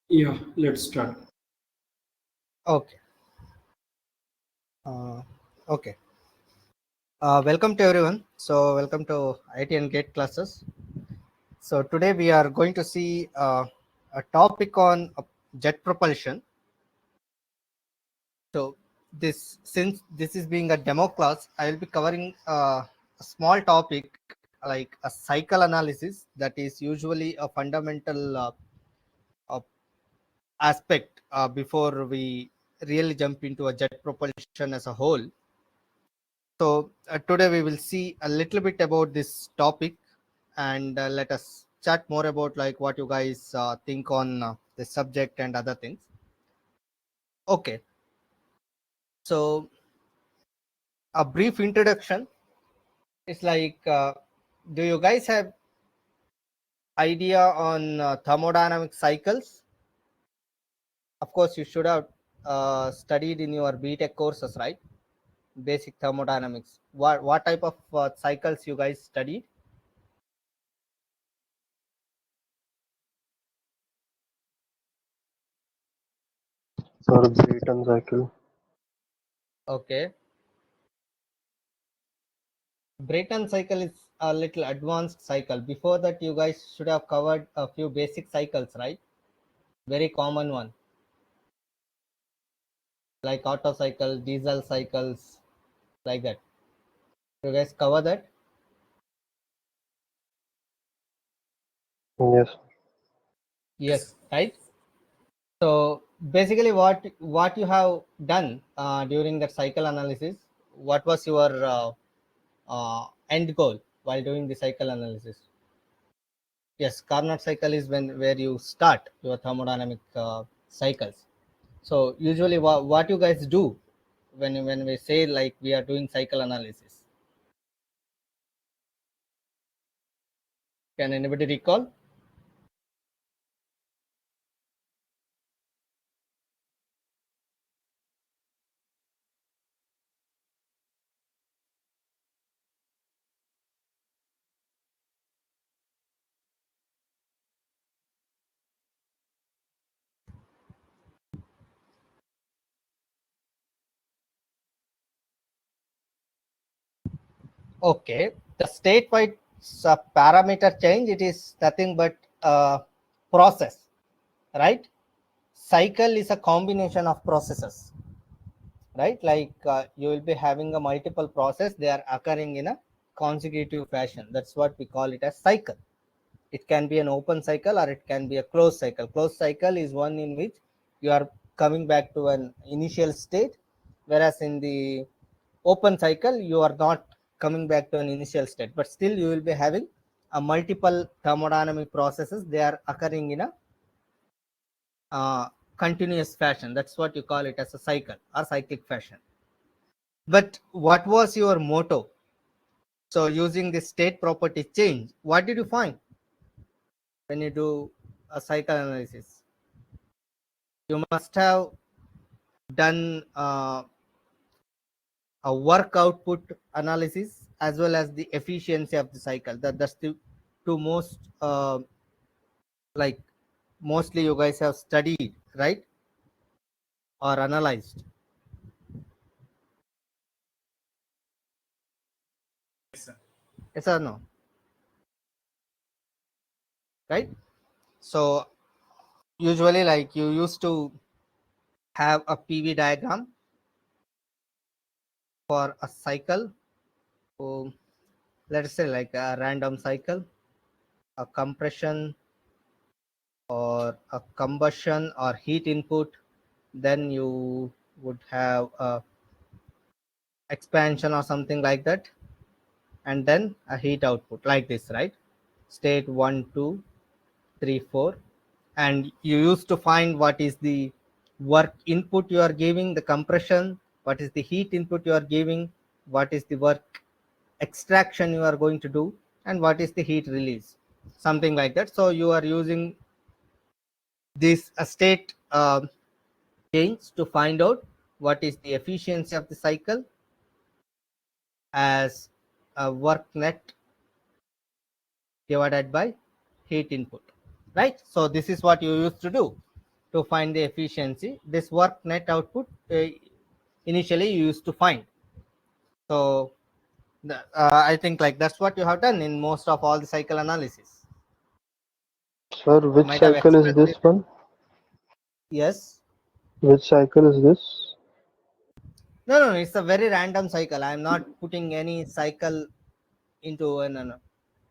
Yeah, let's start. Okay. Uh, okay. Welcome to everyone. So, welcome to IT and Gate classes. So, today we are going to see a topic on jet propulsion. So, since this is being a demo class, I will be covering a small topic like a cycle analysis that is usually a fundamental uh, aspect before we really jump into a jet propulsion as a whole. So today we will see a little bit about this topic and let us chat more about like what you guys think on the subject and other things. Okay, so a brief introduction. It's like, do you guys have idea on thermodynamic cycles? Of course, you should have studied in your BTech courses, right? Basic thermodynamics. What type of cycles you guys studied? Sir, Brayton cycle. Okay, Brayton cycle is a little advanced cycle. Before that, you guys should have covered a few basic cycles, right? Very common one, like Otto cycle, diesel cycles, like that. You guys cover that? Yes. Yes, right? So basically, what you have done during that cycle analysis? What was your end goal while doing the cycle analysis? Yes, Carnot cycle is when where you start your thermodynamic cycles. So usually, what you guys do when we say like we are doing cycle analysis? Can anybody recall? Okay, the statewide parameter change, it is nothing but process, right? Cycle is a combination of processes, right? Like you will be having a multiple process, they are occurring in a consecutive fashion. That's what we call it as cycle. It can be an open cycle or it can be a closed cycle. Closed cycle is one in which you are coming back to an initial state, whereas in the open cycle you are not coming back to an initial state, but still you will be having a multiple thermodynamic processes, they are occurring in a continuous fashion. That's what you call it as a cycle or cyclic fashion. But what was your motto? So using the state property change, what did you find when you do a cycle analysis? You must have done a work output analysis as well as the efficiency of the cycle. That's the two most like mostly you guys have studied, right? Or analyzed. Yes or no? Right? So usually like you used to have a PV diagram for a cycle. So let's say like a random cycle, a compression or a combustion or heat input, then you would have a expansion or something like that, and then a heat output like this, right? State 1, 2, 3, 4, and you used to find what is the work input you are giving, the compression, what is the heat input you are giving, what is the work extraction you are going to do, and what is the heat release, something like that. So you are using this state change to find out what is the efficiency of the cycle as a work net divided by heat input, right? So this is what you used to do. to find the efficiency. This work net output initially you used to find. So I think like that's what you have done in most of all the cycle analysis. Sir, You which might have cycle is expressed this it. one? Yes. Which cycle is this? No, it's a very random cycle. I'm not putting any cycle into an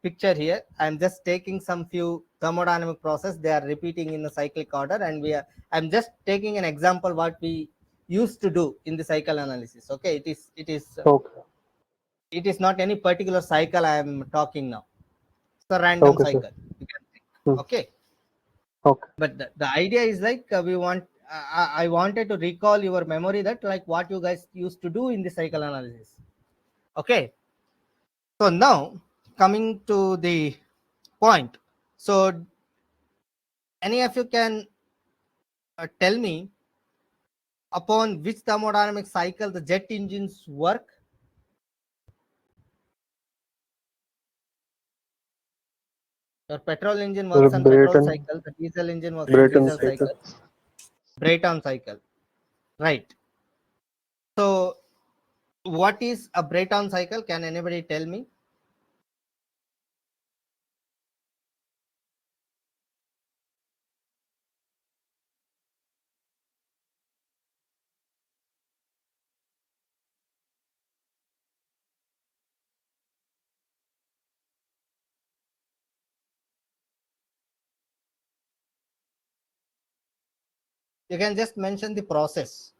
picture here. I'm just taking some few thermodynamic process. They are repeating in the cyclic order, and I'm just taking an example what we used to do in the cycle analysis. Okay, Okay. it is not any particular cycle I am talking now. It's a random Okay, sir. cycle. You can think. Hmm. Okay, Okay. but the idea is like I wanted to recall your memory that like what you guys used to do in the cycle analysis. Okay, so now coming to the point. So any of you can tell me upon which thermodynamic cycle the jet engines work? Your petrol engine Sir, works on petrol Brayton. cycle, the diesel engine works on Brayton diesel cycle. cycle, Brayton cycle, right? So what is a Brayton cycle? Can anybody tell me? You can just mention the process.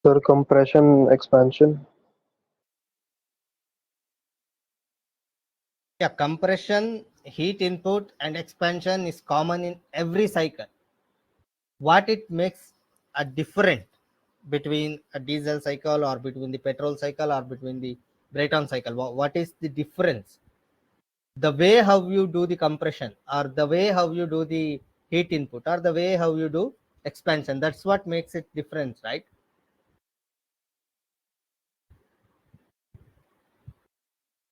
Sir, compression, expansion. Yeah, compression, heat input, and expansion is common in every cycle. What it makes a different between a diesel cycle or between the petrol cycle or between the Brayton cycle? What is the difference? The way how you do the compression, or the way how you do the heat input, or the way how you do expansion. That's what makes it different, right?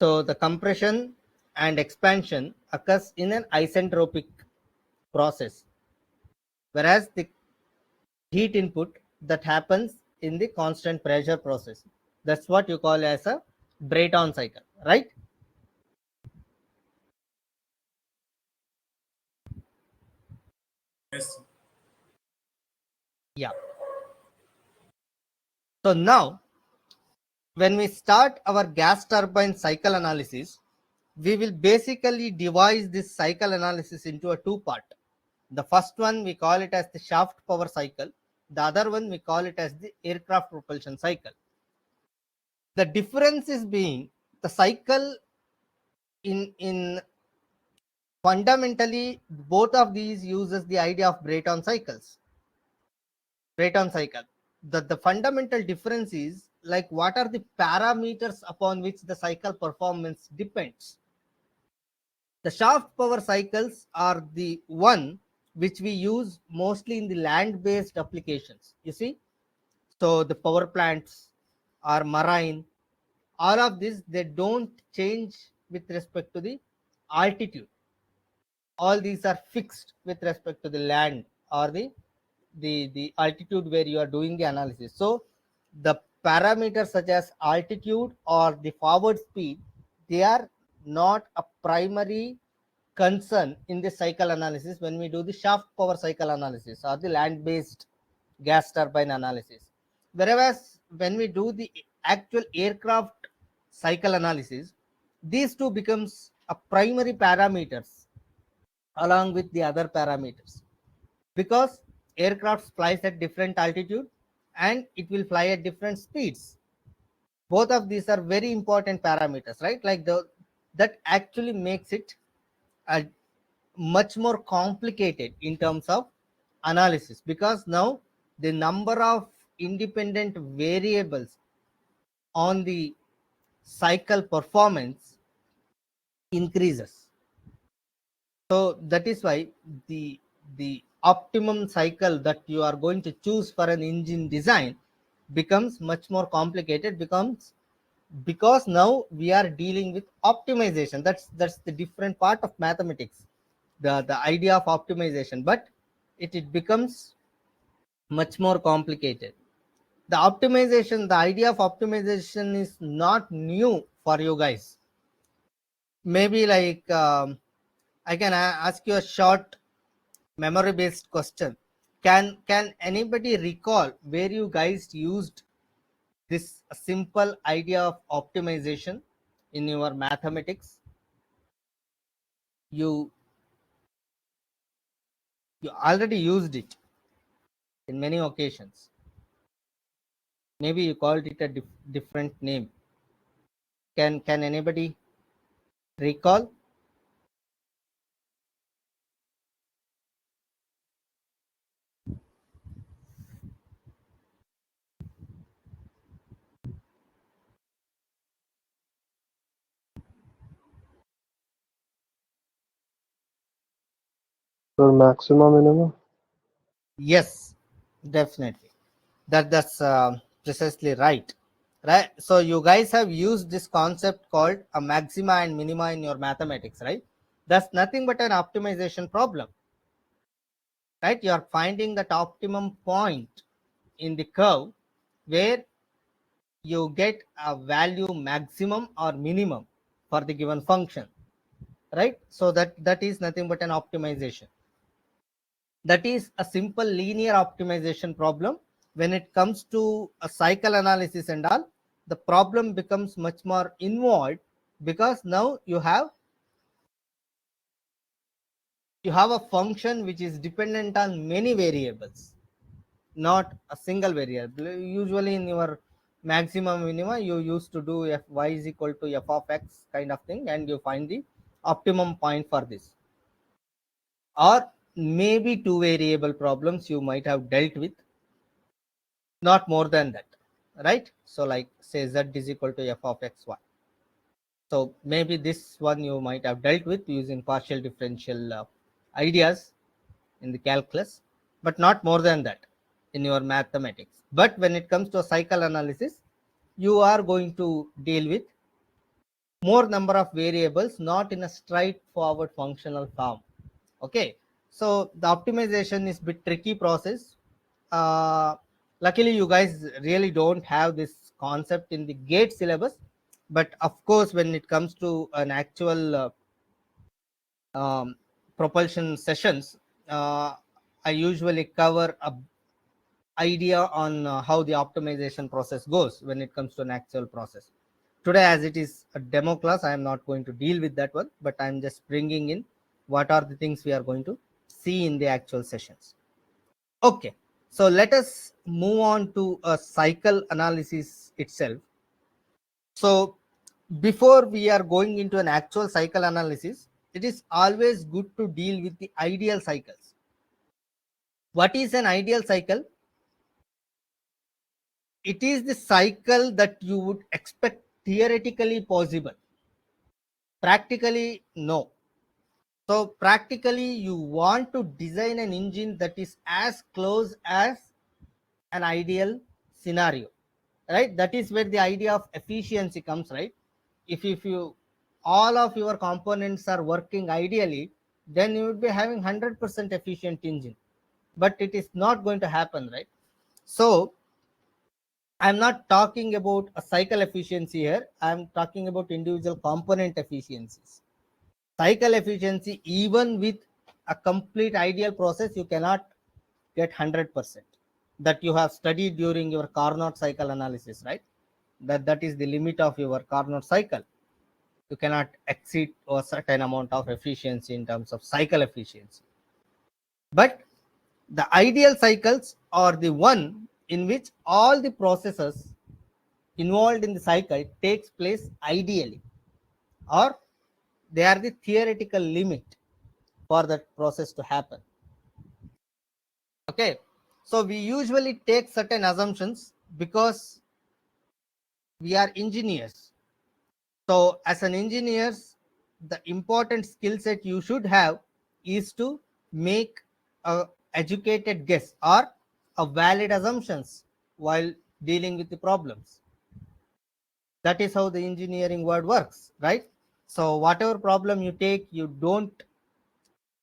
So the compression and expansion occurs in an isentropic process, whereas the heat input that happens in the constant pressure process. That's what you call as a Brayton cycle, right? Yes. Yeah. So now when we start our gas turbine cycle analysis, we will basically divide this cycle analysis into a two part. The first one we call it as the shaft power cycle. The other one we call it as the aircraft propulsion cycle. The difference is being the cycle in fundamentally both of these uses the idea of Brayton cycles. Brayton cycle. The fundamental difference is like what are the parameters upon which the cycle performance depends. The shaft power cycles are the one which we use mostly in the land based applications. You see, so the power plants are marine, all of this they don't change with respect to the altitude. All these are fixed with respect to the land or the altitude where you are doing the analysis. So the parameters such as altitude or the forward speed, they are not a primary concern in the cycle analysis when we do the shaft power cycle analysis or the land based gas turbine analysis. Whereas when we do the actual aircraft cycle analysis, these two becomes a primary parameters along with the other parameters, because aircraft flies at different altitude and it will fly at different speeds. Both of these are very important parameters, right? Like that actually makes it a much more complicated in terms of analysis, because now the number of independent variables on the cycle performance increases. So that is why the optimum cycle that you are going to choose for an engine design becomes much more complicated, becomes because now we are dealing with optimization. That's the different part of mathematics, the idea of optimization, but it becomes much more complicated. The idea of optimization is not new for you guys. Maybe like I can ask you a short memory based question. Can anybody recall where you guys used this simple idea of optimization in your mathematics? You you already used it in many occasions. Maybe you called it a different name. Can anybody recall? So maximum minimum. Yes, definitely. That's precisely right. Right. So you guys have used this concept called a maxima and minima in your mathematics, right? That's nothing but an optimization problem, right? You are finding that optimum point in the curve where you get a value maximum or minimum for the given function, right? So that is nothing but an optimization. That is a simple linear optimization problem. When it comes to a cycle analysis and all, the problem becomes much more involved, because now you have a function which is dependent on many variables, not a single variable. Usually in your maximum minima you used to do y is equal to f of x kind of thing, and you find the optimum point for this. Or maybe two variable problems you might have dealt with, not more than that, right? So like say z is equal to f of xy. So maybe this one you might have dealt with using partial differential ideas in the calculus, but not more than that in your mathematics. But when it comes to a cycle analysis, you are going to deal with more number of variables, not in a straightforward functional form. Okay, so the optimization is bit tricky process. Luckily you guys really don't have this concept in the gate syllabus, but of course when it comes to an actual propulsion sessions, I usually cover a idea on how the optimization process goes when it comes to an actual process. Today, as it is a demo class, I am not going to deal with that one, but I'm just bringing in what are the things we are going to see in the actual sessions. Okay, so let us move on to a cycle analysis itself. So before we are going into an actual cycle analysis, it is always good to deal with the ideal cycles. What is an ideal cycle? It is the cycle that you would expect theoretically possible. Practically, no. So practically, you want to design an engine that is as close as an ideal scenario, right? That is where the idea of efficiency comes, right? If you all of your components are working ideally, then you would be having 100% efficient engine, but it is not going to happen, right? So I'm not talking about a cycle efficiency here. I'm talking about individual component efficiencies. Cycle efficiency, even with a complete ideal process, you cannot get 100%. That you have studied during your Carnot cycle analysis, right? That is the limit of your Carnot cycle. You cannot exceed a certain amount of efficiency in terms of cycle efficiency. But the ideal cycles are the one in which all the processes involved in the cycle takes place ideally, or they are the theoretical limit for that process to happen. Okay, so we usually take certain assumptions because we are engineers. So as an engineers, the important skill set you should have is to make a educated guess or a valid assumptions while dealing with the problems. That is how the engineering word works, right? So whatever problem you take, you don't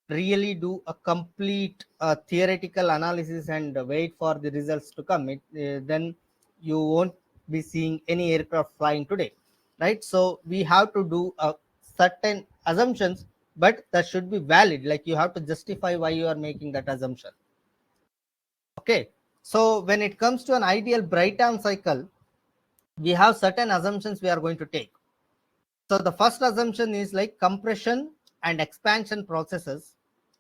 really do a complete theoretical analysis and wait for the results to come. Then you won't be seeing any aircraft flying today, right? So we have to do a certain assumptions, but that should be valid. Like you have to justify why you are making that assumption. Okay. So when it comes to an ideal Brayton cycle, we have certain assumptions we are going to take. So the first assumption is like compression and expansion processes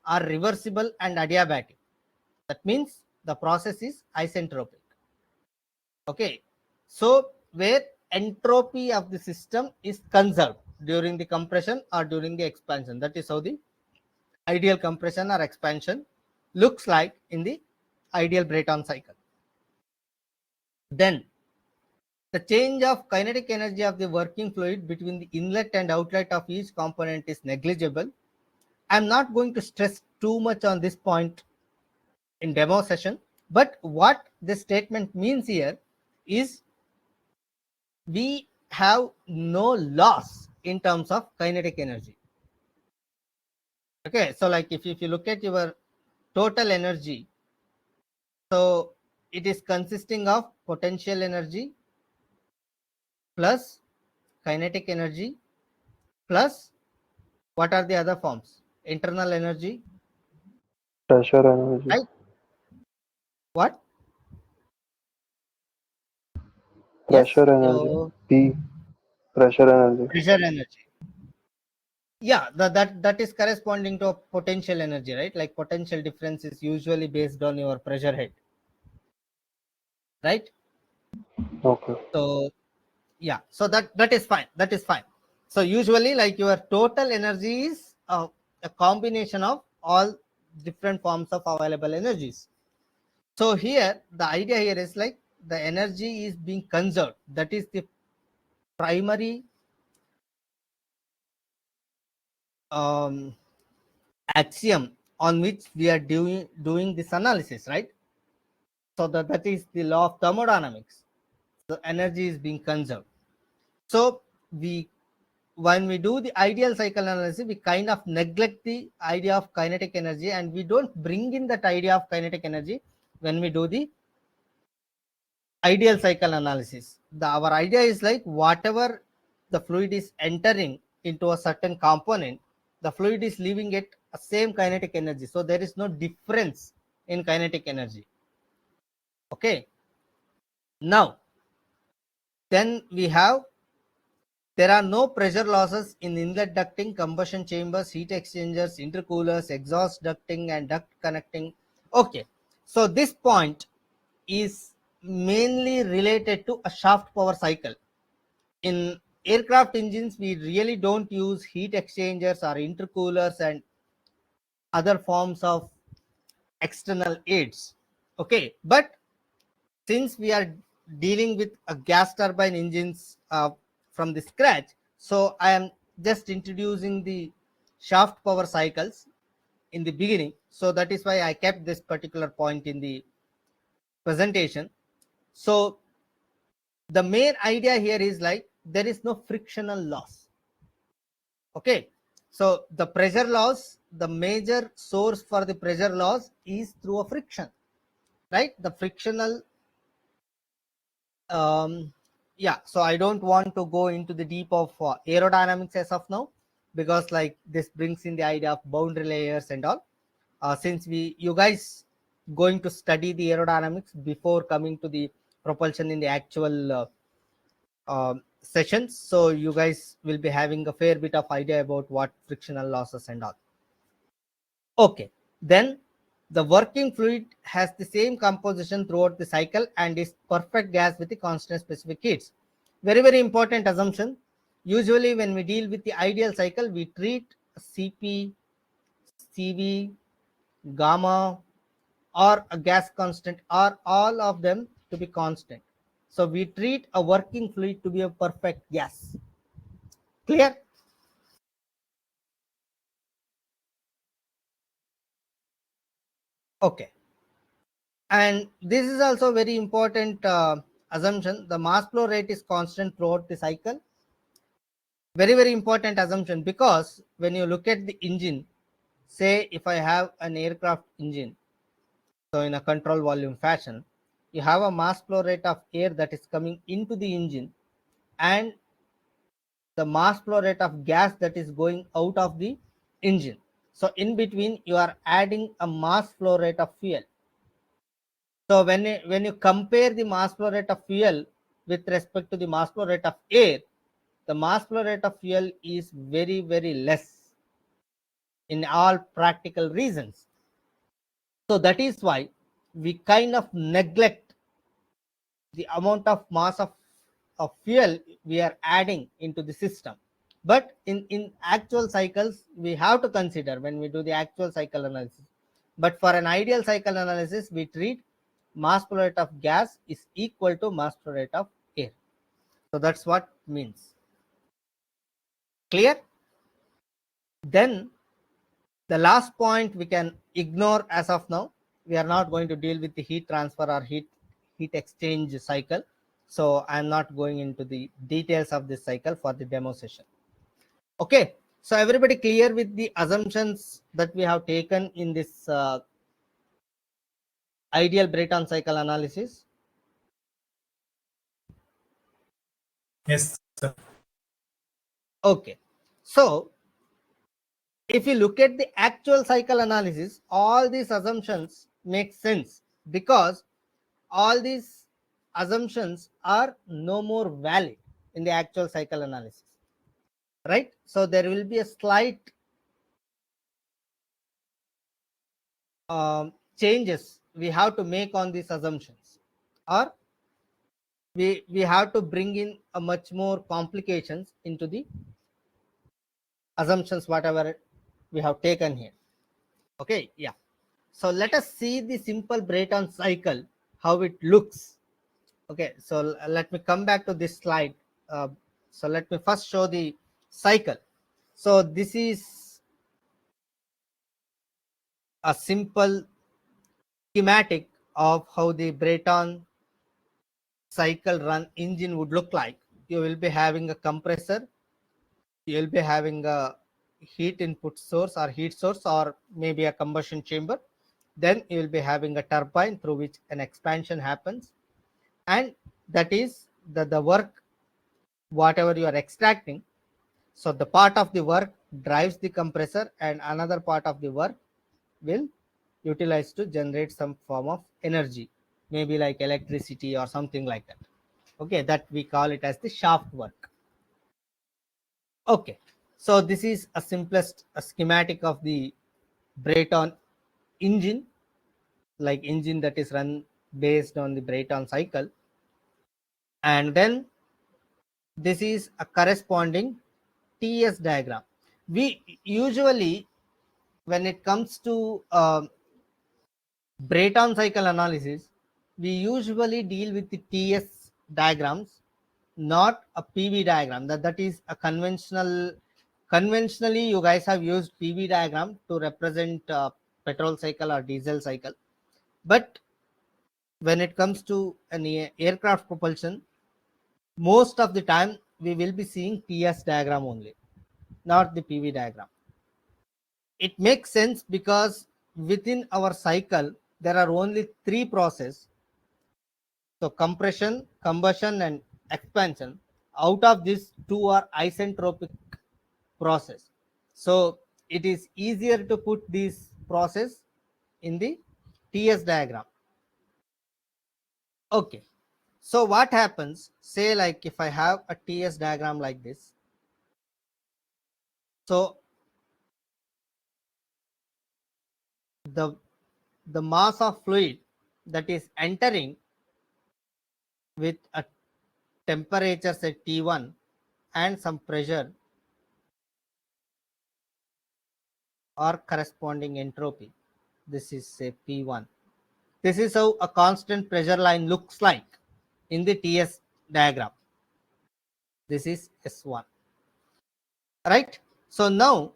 are reversible and adiabatic. That means the process is isentropic. Okay. So where entropy of the system is conserved during the compression or during the expansion. That is how the ideal compression or expansion looks like in the ideal Brayton cycle. Then the change of kinetic energy of the working fluid between the inlet and outlet of each component is negligible. I'm not going to stress too much on this point in demo session, but what this statement means here is we have no loss in terms of kinetic energy. Okay, so like if you look at your total energy, so it is consisting of potential energy plus kinetic energy plus what are the other forms? Internal energy, Pressure energy. right? What? Yes, Pressure energy. your P. Pressure energy. pressure energy. Yeah, that is corresponding to a potential energy, right? Like potential difference is usually based on your pressure head, right? Okay. So yeah, so that is fine. That is fine. So usually like your total energy is a combination of all different forms of available energies. So here the idea here is like the energy is being conserved. That is the primary um, axiom on which we are doing this analysis, right? So that is the law of thermodynamics. The energy is being conserved. So we when we do the ideal cycle analysis, we kind of neglect the idea of kinetic energy and we don't bring in that idea of kinetic energy when we do the ideal cycle analysis. Our idea is like whatever the fluid is entering into a certain component, the fluid is leaving it a same kinetic energy. So there is no difference in kinetic energy. Okay. Now, then we have there are no pressure losses in inlet ducting, combustion chambers, heat exchangers, intercoolers, exhaust ducting, and duct connecting. Okay, so this point is mainly related to a shaft power cycle. In aircraft engines, we really don't use heat exchangers or intercoolers and other forms of external aids. Okay, but since we are dealing with a gas turbine engines from the scratch, so I am just introducing the shaft power cycles in the beginning. So that is why I kept this particular point in the presentation. So the main idea here is like there is no frictional loss. Okay, so the pressure loss, the major source for the pressure loss is through a friction, right? The frictional um, yeah, so I don't want to go into the deep of aerodynamics as of now, because like this brings in the idea of boundary layers and all. Since you guys going to study the aerodynamics before coming to the propulsion in the actual sessions, so you guys will be having a fair bit of idea about what frictional losses and all. Okay, then the working fluid has the same composition throughout the cycle and is perfect gas with the constant specific heats. Very, very important assumption. Usually, when we deal with the ideal cycle, we treat Cp, Cv, gamma, or a gas constant, or all of them to be constant. So, we treat a working fluid to be a perfect gas. Clear? Okay. And this is also very important assumption, the mass flow rate is constant throughout the cycle. Very, very important assumption, because when you look at the engine, say if I have an aircraft engine, so in a control volume fashion, you have a mass flow rate of air that is coming into the engine, and the mass flow rate of gas that is going out of the engine. So in between, you are adding a mass flow rate of fuel. So when you compare the mass flow rate of fuel with respect to the mass flow rate of air, the mass flow rate of fuel is very, very less in all practical reasons. So that is why we kind of neglect the amount of mass of fuel we are adding into the system. But in actual cycles, we have to consider when we do the actual cycle analysis. But for an ideal cycle analysis, we treat mass flow rate of gas is equal to mass flow rate of air. So that's what means. Clear? Then the last point we can ignore as of now. We are not going to deal with the heat transfer or heat exchange cycle. So I'm not going into the details of this cycle for the demo session. Okay. So everybody clear with the assumptions that we have taken in this ideal Brayton cycle analysis? Yes, sir. Okay. So if you look at the actual cycle analysis, all these assumptions make sense, because all these assumptions are no more valid in the actual cycle analysis, right? So there will be a slight changes we have to make on these assumptions, or we have to bring in a much more complications into the assumptions whatever we have taken here. Okay, yeah. So let us see the simple Brayton cycle, how it looks. Okay, so let me come back to this slide. So let me first show the cycle. So this is a simple schematic of how the Brayton cycle run engine would look like. You will be having a compressor, you will be having a heat input source or heat source, or maybe a combustion chamber. Then you will be having a turbine through which an expansion happens, and that is the work whatever you are extracting. So the part of the work drives the compressor, and another part of the work will utilize to generate some form of energy, maybe like electricity or something like that. Okay, that we call it as the shaft work. Okay, so this is a simplest schematic of the Brayton engine, like engine that is run based on the Brayton cycle. And then this is a corresponding TS diagram. We usually, when it comes to Brayton cycle analysis, we usually deal with the TS diagrams, not a PV diagram. That is a conventionally you guys have used PV diagram to represent petrol cycle or diesel cycle. But when it comes to an aircraft propulsion, most of the time we will be seeing TS diagram only, not the PV diagram. It makes sense because within our cycle there are only three processes. So compression, combustion, and expansion. Out of these, two are isentropic process. So it is easier to put this process in the TS diagram. Okay. So what happens, say like if I have a TS diagram like this. So the mass of fluid that is entering with a temperature set T1 and some pressure or corresponding entropy. This is say P1. This is how a constant pressure line looks like in the TS diagram. This is S1, right? So now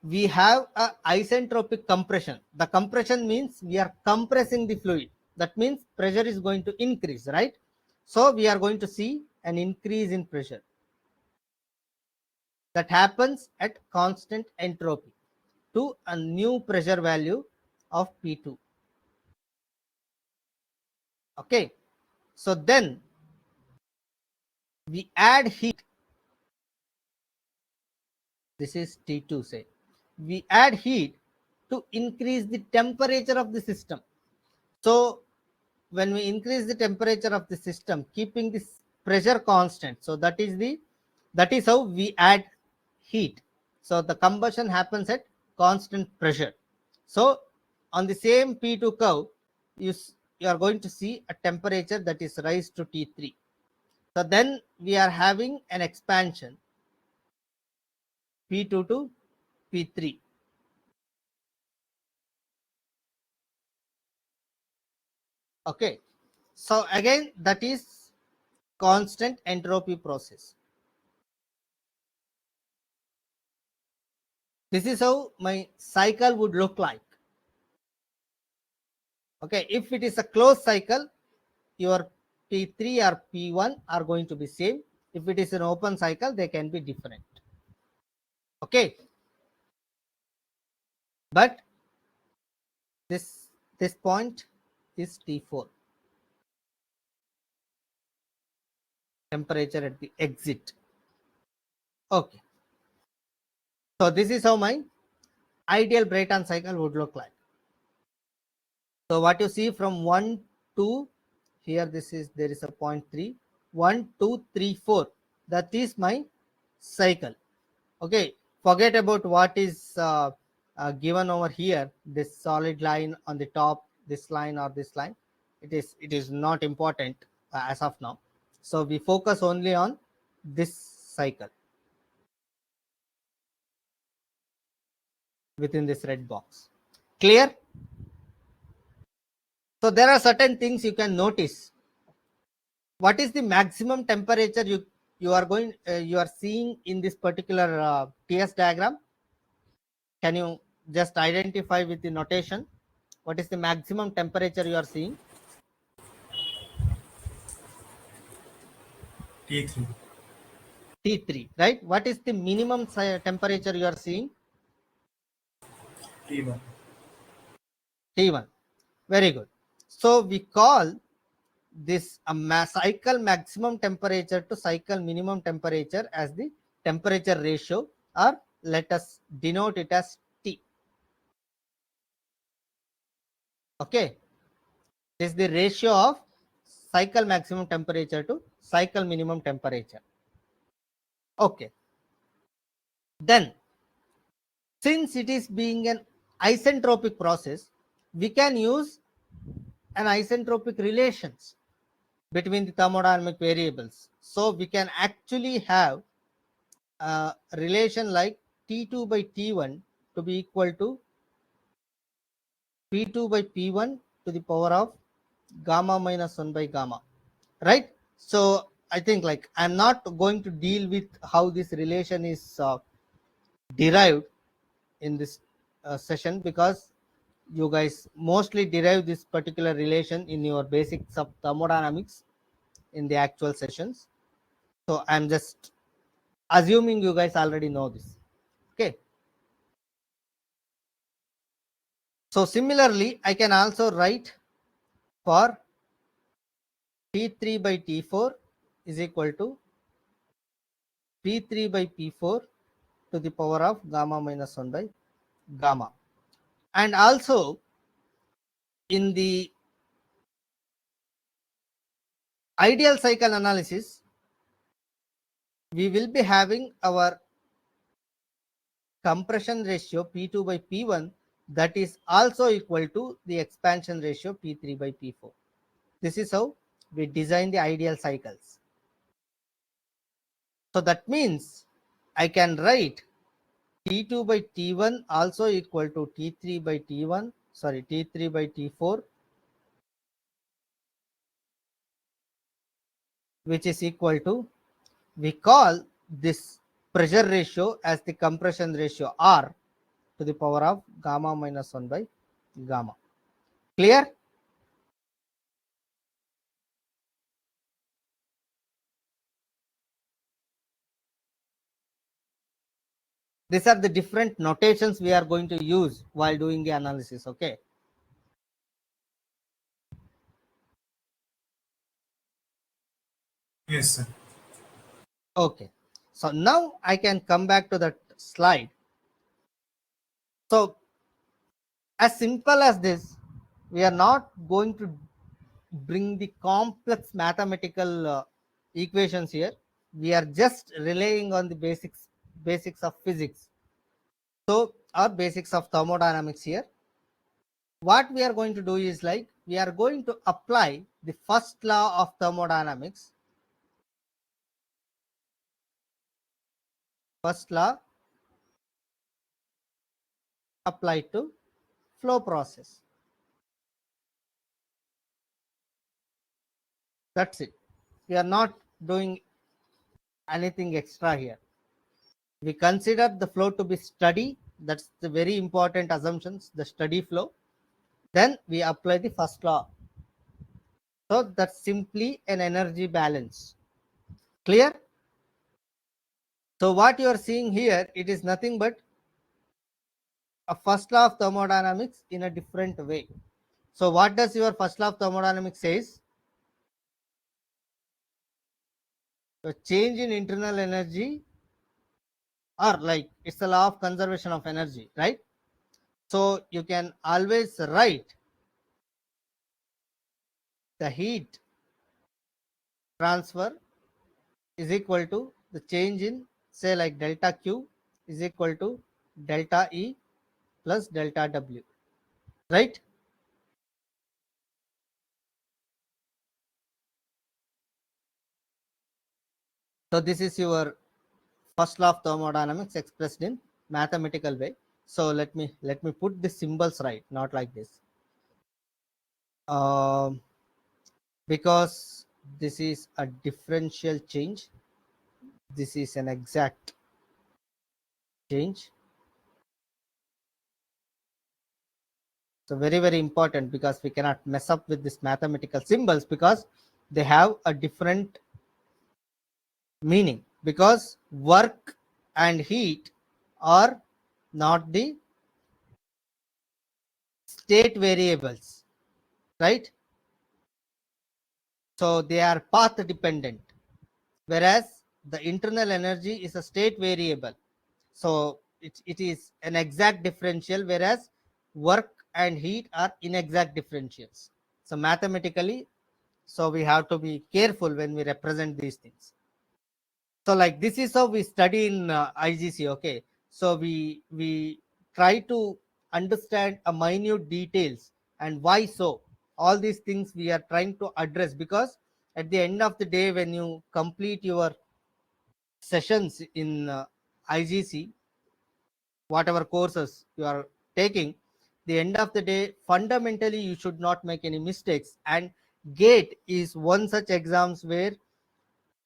we have a isentropic compression. The compression means we are compressing the fluid. That means pressure is going to increase, right? So we are going to see an increase in pressure that happens at constant entropy to a new pressure value of P2. Okay, so then we add heat. This is T2, say. We add heat to increase the temperature of the system. So when we increase the temperature of the system, keeping this pressure constant, so that is how we add heat. So the combustion happens at constant pressure. So on the same P2 curve, you are going to see a temperature that is raised to T3. So then we are having an expansion P2 to P3. Okay, so again that is constant entropy process. This is how my cycle would look like. Okay, if it is a closed cycle, your P3 or P1 are going to be same. If it is an open cycle, they can be different. Okay, but this point is T4, temperature at the exit. Okay, so this is how my ideal Brayton cycle would look like. So what you see from 1 to here, there is a point 3, 1 2 3 4, that is my cycle. Okay, forget about what is given over here, this solid line on the top, this line or this line. It is not important as of now. So we focus only on this cycle within this red box. Clear? So there are certain things you can notice. What is the maximum temperature you are seeing in this particular TS diagram? Can you just identify with the notation? What is the maximum temperature you are seeing? T3. T3, right? What is the minimum temperature you are seeing? T1. T1. Very good. So we call this a cycle maximum temperature to cycle minimum temperature as the temperature ratio, or let us denote it as T. Okay, this is the ratio of cycle maximum temperature to cycle minimum temperature. Okay, then since it is being an isentropic process, we can use an isentropic relations between the thermodynamic variables. So we can actually have a relation like T2 by T1 to be equal to P2 by P1 to the power of gamma minus 1 by gamma, right? So I think like I'm not going to deal with how this relation is derived in this session, because you guys mostly derive this particular relation in your basics of thermodynamics in the actual sessions. So I'm just assuming you guys already know this. Okay, so similarly I can also write for T3 by T4 is equal to P3 by P4 to the power of gamma minus 1 by gamma. And also in the ideal cycle analysis, we will be having our compression ratio P2 by P1 that is also equal to the expansion ratio P3 by P4. This is how we design the ideal cycles. So that means I can write T2 by T1 also equal to T3 by T1, sorry, T3 by T4, which is equal to, we call this pressure ratio as the compression ratio R to the power of gamma minus 1 by gamma. Clear? These are the different notations we are going to use while doing the analysis. Okay. Yes, sir. Okay. So now I can come back to that slide. So as simple as this, we are not going to bring the complex mathematical equations here. We are just relying on the basics of physics. So our basics of thermodynamics here. What we are going to do is like we are going to apply the first law of thermodynamics. First law applied to flow process. That's it. We are not doing anything extra here. We consider the flow to be steady. That's the very important assumptions, the steady flow. Then we apply the first law. So that's simply an energy balance. Clear? So what you are seeing here, it is nothing but a first law of thermodynamics in a different way. So what does your first law of thermodynamics says? The change in internal energy, or like it's the law of conservation of energy, right? So you can always write the heat transfer is equal to the change in, say, like delta Q is equal to delta E plus delta W, right? So this is your first law of thermodynamics expressed in mathematical way. So let me put the symbols right, not like this, because this is a differential change, this is an exact change. So very important, because we cannot mess up with this mathematical symbols because they have a different meaning, because work and heat are not the state variables, right? So they are path dependent, whereas the internal energy is a state variable. So it is an exact differential, whereas work and heat are inexact differentials. So mathematically, so we have to be careful when we represent these things. So like this is how we study in IGC. Okay, so we try to understand a minute details and why so. All these things we are trying to address, because at the end of the day, when you complete your sessions in IGC, whatever courses you are taking, the end of the day, fundamentally you should not make any mistakes. And GATE is one such exams where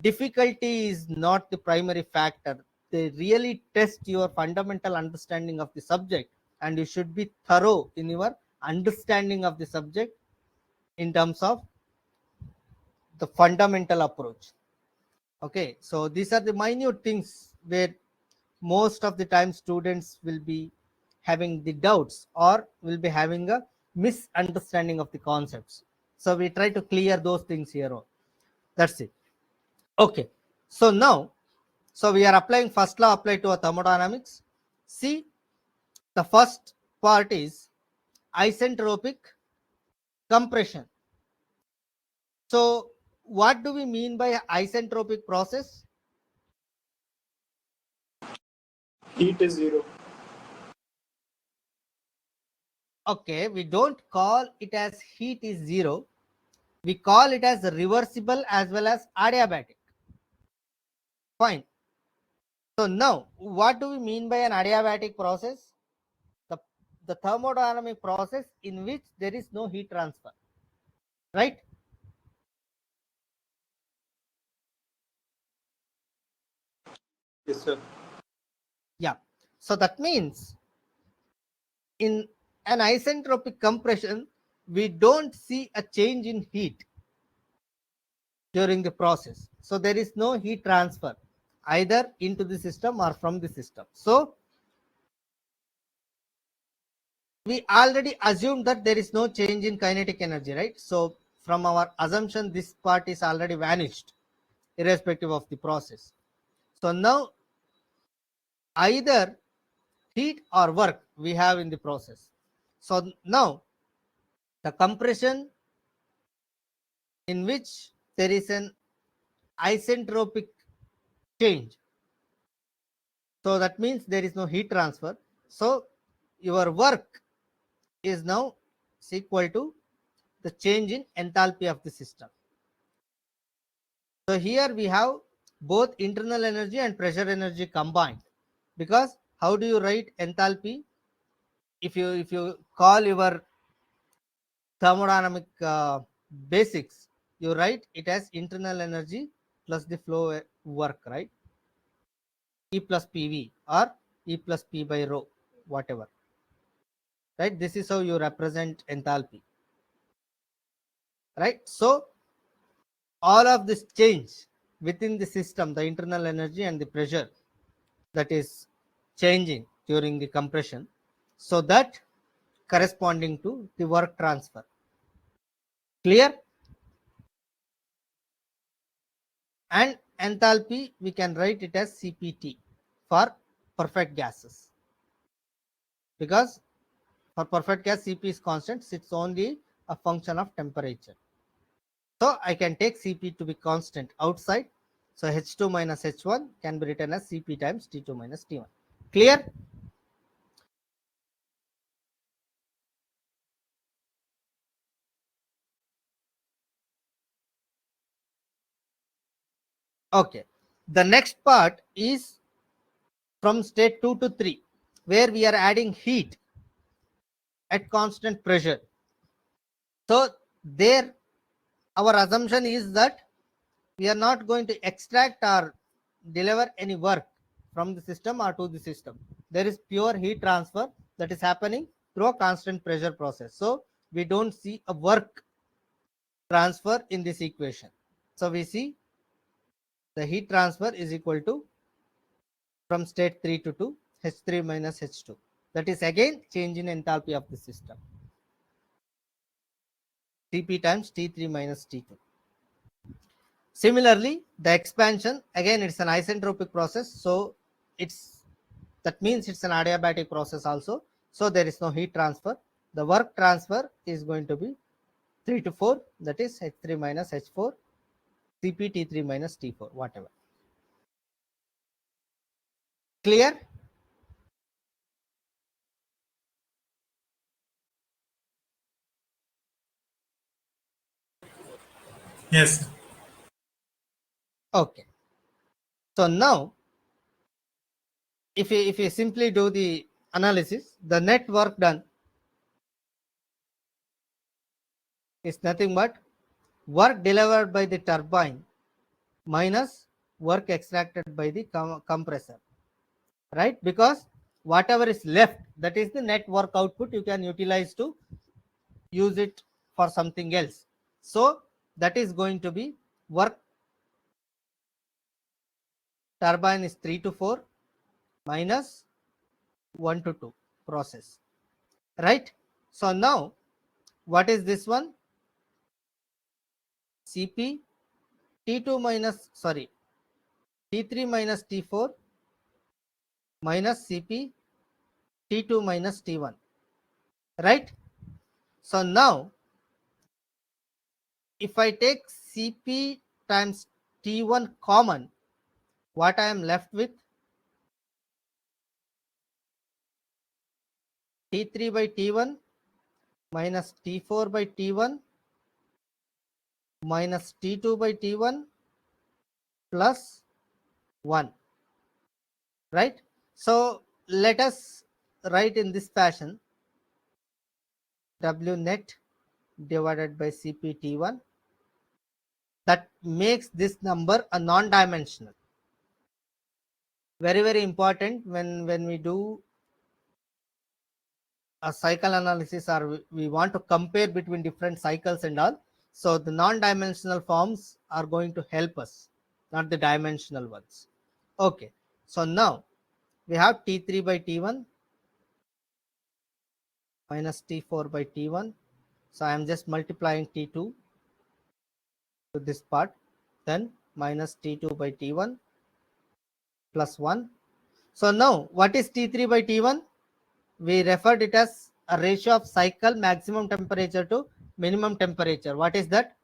difficulty is not the primary factor. They really test your fundamental understanding of the subject, and you should be thorough in your understanding of the subject in terms of the fundamental approach. Okay, so these are the minute things where most of the time students will be having the doubts or will be having a misunderstanding of the concepts. So we try to clear those things here. That's it. Okay, so now, so we are applying first law applied to a thermodynamics. See, the first part is isentropic compression. So what do we mean by isentropic process? Heat is zero. Okay, we don't call it as heat is zero. We call it as reversible as well as adiabatic. Fine. So now, what do we mean by an adiabatic process? The, the thermodynamic process in which there is no heat transfer, right? Yes, sir. Yeah. So that means in an isentropic compression, we don't see a change in heat during the process. So there is no heat transfer either into the system or from the system. So we already assumed that there is no change in kinetic energy, right? So from our assumption, this part is already vanished, irrespective of the process. So now either heat or work we have in the process. So now the compression in which there is an isentropic change. So that means there is no heat transfer. So your work is now equal to the change in enthalpy of the system. So here we have both internal energy and pressure energy combined, because how do you write enthalpy? If you call your thermodynamic basics, you write it as internal energy plus the flow work, right? E plus PV or E plus P by rho, whatever, right? This is how you represent enthalpy, right? So all of this change within the system, the internal energy and the pressure that is changing during the compression, so that corresponding to the work transfer. Clear? And enthalpy we can write it as CPT for perfect gases, because for perfect gas Cp is constant, it's only a function of temperature. So I can take Cp to be constant outside. So H2 minus H1 can be written as Cp times T2 minus T1. Clear? Okay. The next part is from state 2 to 3, where we are adding heat at constant pressure. So there our assumption is that we are not going to extract or deliver any work from the system or to the system. There is pure heat transfer that is happening through a constant pressure process. So we don't see a work transfer in this equation. So we see the heat transfer is equal to from state 3 to 2 H3 minus H2. That is again change in enthalpy of the system. Cp times T3 minus T2. Similarly, the expansion, again it's an isentropic process, so that means it's an adiabatic process also. So there is no heat transfer. The work transfer is going to be 3 to 4, that is H3 minus H4, Cp T3 minus T4, whatever. Clear? Yes. Okay. So now, if you simply do the analysis, the net work done is nothing but work delivered by the turbine minus work extracted by the compressor, right? Because whatever is left, that is the net work output, you can utilize to use it for something else. So that is going to be work turbine is 3 to 4 minus 1 to 2 process, right? So now what is this one? Cp T2 minus, sorry, T3 minus T4 minus Cp T2 minus T1, right? So now if I take Cp times T1 common, what I am left with? T3 by T1 minus T4 by T1 minus T2 by T1 plus 1, right? So let us write in this fashion: W net divided by Cp T1. That makes this number a non-dimensional. Very, very important when we do a cycle analysis, or we want to compare between different cycles and all. So the non-dimensional forms are going to help us, not the dimensional ones. Okay. So now we have T3 by T1 minus T4 by T1. So I am just multiplying T2 to this part, then minus T2 by T1 plus 1. So now what is T3 by T1? We referred it as a ratio of cycle maximum temperature to minimum temperature. What is that?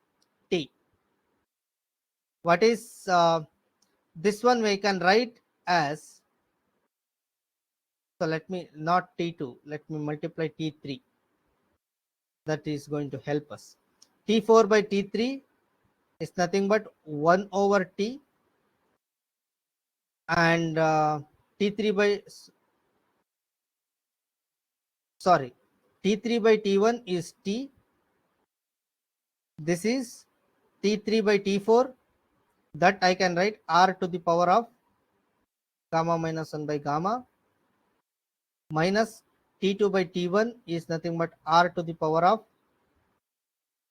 T. What is this one? We can write as, so let me not T2, let me multiply T3. That is going to help us. T4 by T3 is nothing but 1 over T, and T3 by, sorry, T3 by T1 is T. This is T3 by T4, that I can write R to the power of gamma minus 1 by gamma, minus T2 by T1 is nothing but R to the power of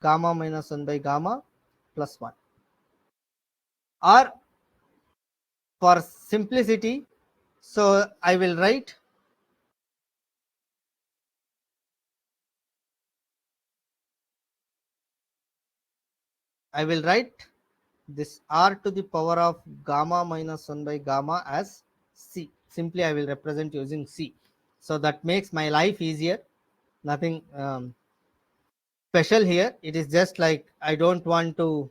gamma minus 1 by gamma plus 1. Or for simplicity, so I will write this R to the power of gamma minus 1 by gamma as C. Simply I will represent using C. So that makes my life easier. Nothing special here. It is just like I don't want to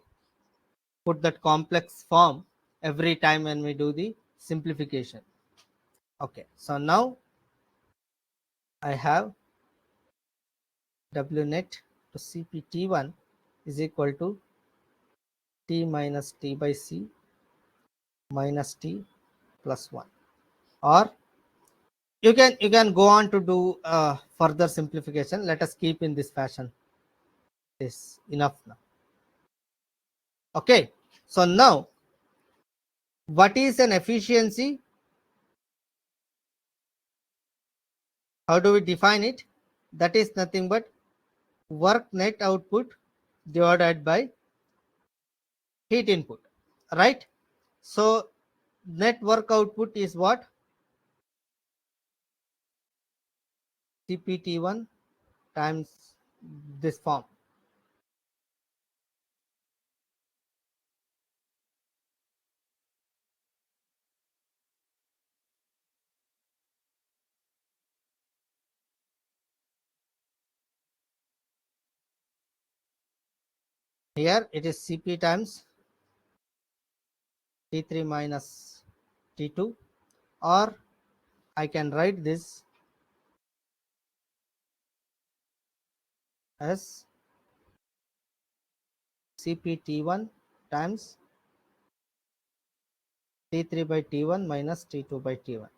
put that complex form every time when we do the simplification. Okay, so now I have W net to CPT1 is equal to T minus T by C minus T plus 1. Or you can go on to do further simplification. Let us keep in this fashion. Is enough now. Okay, so now what is an efficiency? How do we define it? That is nothing but work net output divided by heat input, right? So net work output is what? CPT1 times this form. Here it is Cp times T3 minus T2, or I can write this as CPT1 times T3 by T1 minus T2 by T1.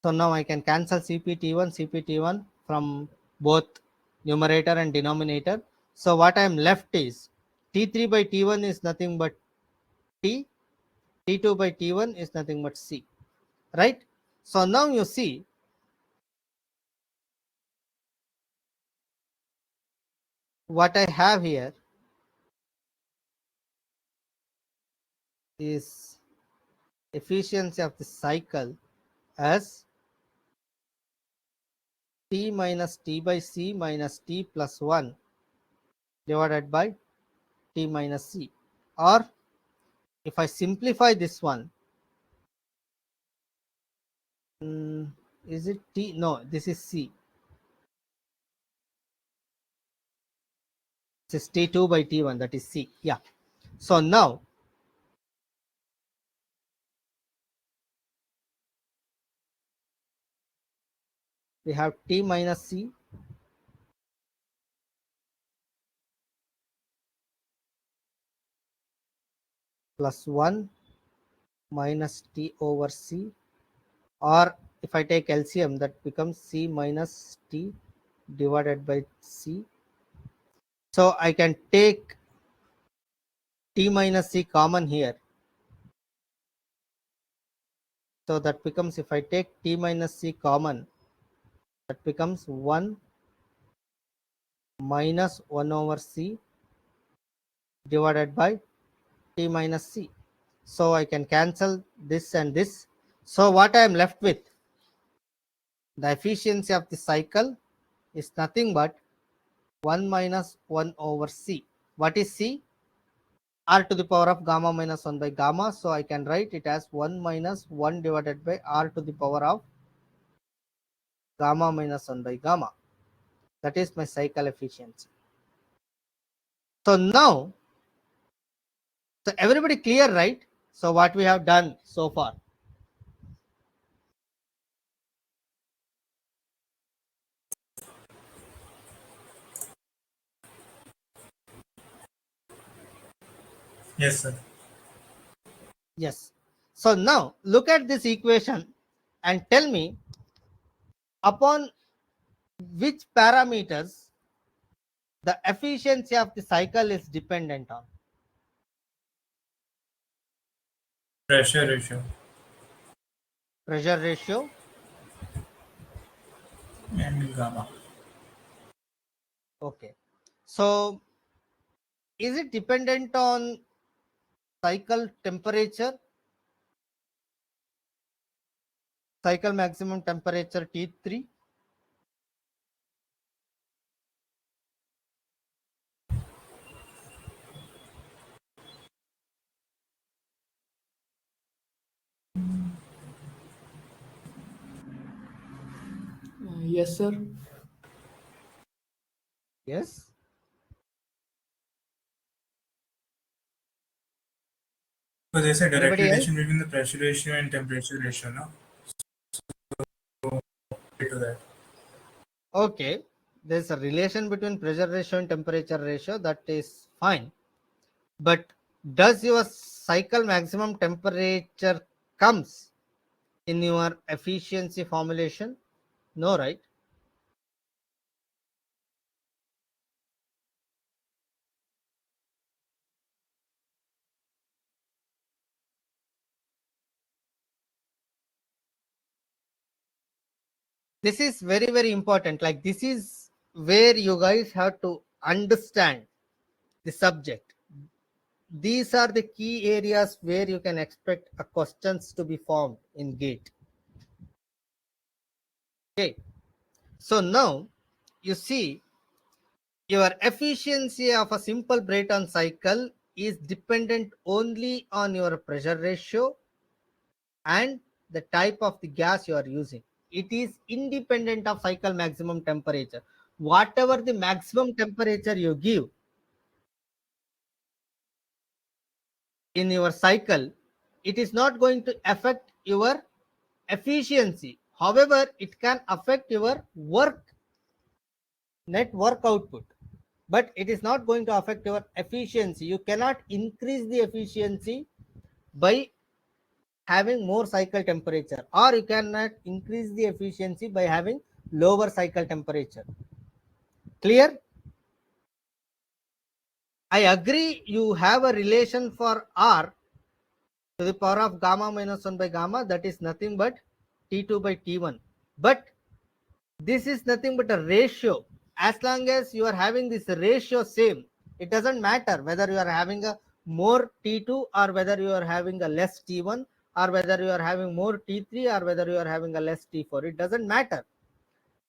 So now I can cancel CPT1 from both numerator and denominator. So what I am left is T3 by T1 is nothing but T, T2 by T1 is nothing but C, right? So now you see what I have here is efficiency of the cycle as T minus T by C minus T plus 1 divided by T minus C. Or if I simplify this one, is it T? No, this is C. This is T2 by T1, that is C. Yeah. So now we have T minus C plus 1 minus T over C, or if I take LCM, that becomes C minus T divided by C. So I can take T minus C common here. So that becomes, if I take T minus C common, that becomes 1 minus 1 over C divided by T minus C. So I can cancel this and this. So what I am left with, the efficiency of the cycle is nothing but 1 minus 1 over C. What is C? R to the power of gamma minus 1 by gamma. So I can write it as 1 minus 1 divided by R to the power of gamma minus 1 by gamma. That is my cycle efficiency. So now, so everybody clear, right? So what we have done so far. Yes, sir. Yes. So now look at this equation and tell me upon which parameters the efficiency of the cycle is dependent on. Pressure ratio Pressure ratio. and gamma. Okay. So is it dependent on cycle temperature? Cycle maximum temperature T3? Yes, sir. Yes. So there's a direct Anybody else? relation between the pressure ratio and temperature ratio, no? To that. Okay. There's a relation between pressure ratio and temperature ratio. That is fine. But does your cycle maximum temperature comes in your efficiency formulation? No, right? This is very, very important. Like, this is where you guys have to understand the subject. These are the key areas where you can expect a questions to be formed in GATE. Okay. So now you see your efficiency of a simple Brayton cycle is dependent only on your pressure ratio and the type of the gas you are using. It is independent of cycle maximum temperature. Whatever the maximum temperature you give in your cycle, it is not going to affect your efficiency. However, it can affect your net work output, but it is not going to affect your efficiency. You cannot increase the efficiency by having more cycle temperature, or you cannot increase the efficiency by having lower cycle temperature. Clear? I agree you have a relation for R to the power of gamma minus 1 by gamma, that is nothing but T2 by T1. But this is nothing but a ratio. As long as you are having this ratio same, it doesn't matter whether you are having a more T2 or whether you are having a less T1 or whether you are having more T3 or whether you are having a less T4. It doesn't matter.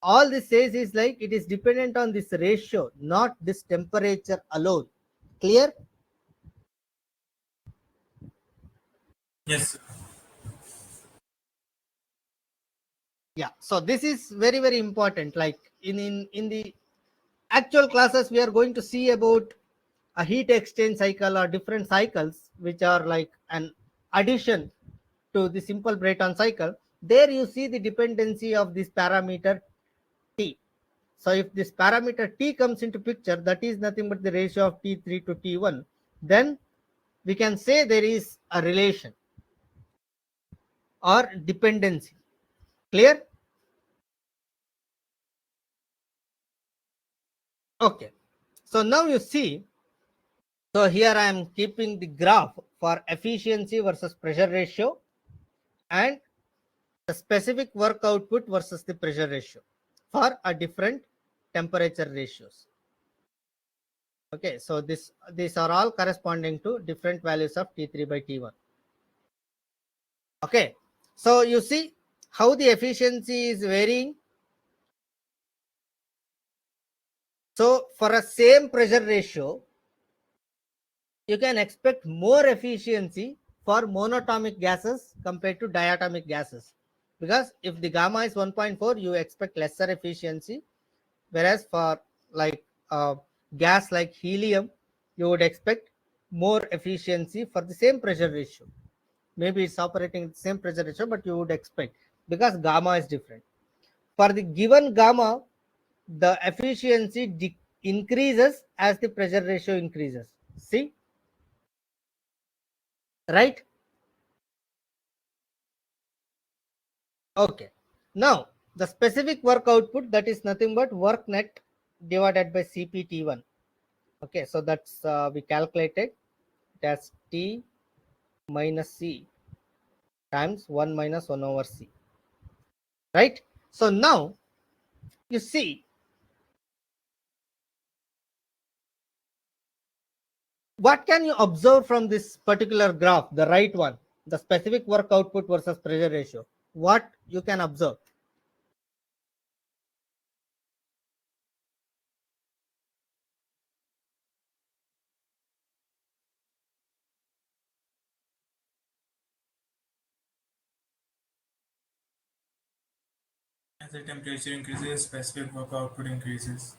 All this says is like it is dependent on this ratio, not this temperature alone. Clear? Yes, sir. Yeah. So this is very, very important. Like in the actual classes, we are going to see about a heat exchange cycle or different cycles which are like an addition to the simple Brayton cycle. There you see the dependency of this parameter T. So if this parameter T comes into picture, that is nothing but the ratio of T3 to T1, then we can say there is a relation or dependency. Clear? Okay. So now you see, so here I am keeping the graph for efficiency versus pressure ratio and the specific work output versus the pressure ratio for a different temperature ratios. Okay, so these are all corresponding to different values of T3 by T1. Okay, so you see how the efficiency is varying. So for a same pressure ratio, you can expect more efficiency for monatomic gases compared to diatomic gases. Because if the gamma is 1.4, you expect lesser efficiency, whereas for like gas like helium, you would expect more efficiency for the same pressure ratio. Maybe it's operating at the same pressure ratio, but you would expect, because gamma is different. For the given gamma, the efficiency increases as the pressure ratio increases. See, right? Okay. Now, the specific work output, that is nothing but work net divided by CPT1. Okay, so that's we calculated it as T minus C times 1 minus 1 over C. Right? So now you see, what can you observe from this particular graph, the right one, the specific work output versus pressure ratio? What you can observe? As the temperature increases, specific work output increases.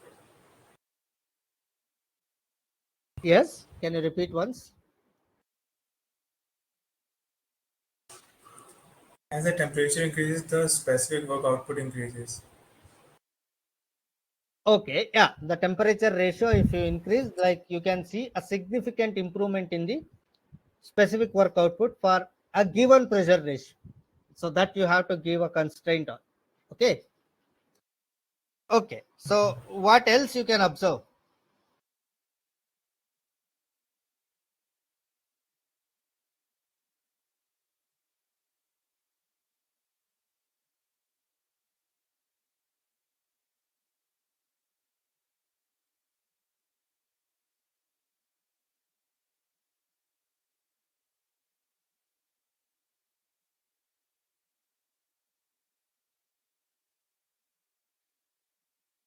Yes, can you repeat once? As the temperature increases, the specific work output increases. Okay, yeah, the temperature ratio, if you increase, like you can see a significant improvement in the specific work output for a given pressure ratio. So that you have to give a constraint on. Okay. Okay. So what else you can observe?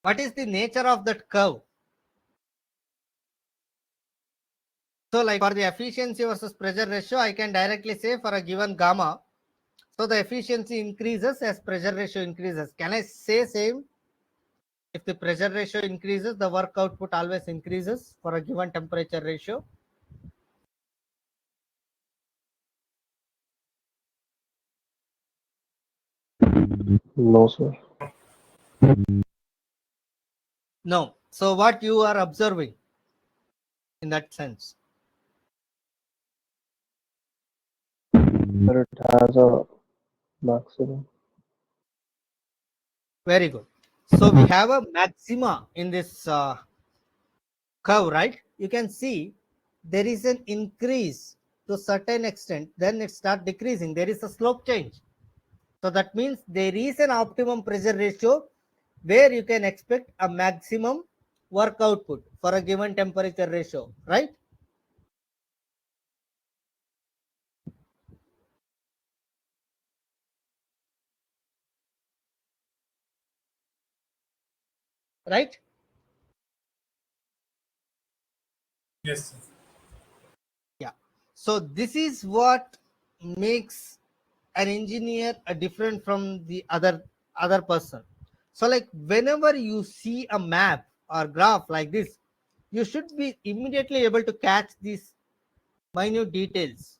What is the nature of that curve? So like for the efficiency versus pressure ratio, I can directly say for a given gamma, so the efficiency increases as pressure ratio increases. Can I say same? If the pressure ratio increases, the work output always increases for a given temperature ratio. No, sir. No. So what you are observing in that sense? Sir, it has a maximum. Very good. So we have a maxima in this curve, right? You can see there is an increase to a certain extent, then it starts decreasing. There is a slope change. So that means there is an optimum pressure ratio where you can expect a maximum work output for a given temperature ratio, right? Right? Yes, sir. Yeah. So this is what makes an engineer a different from the other person. So like whenever you see a map or graph like this, you should be immediately able to catch these minute details,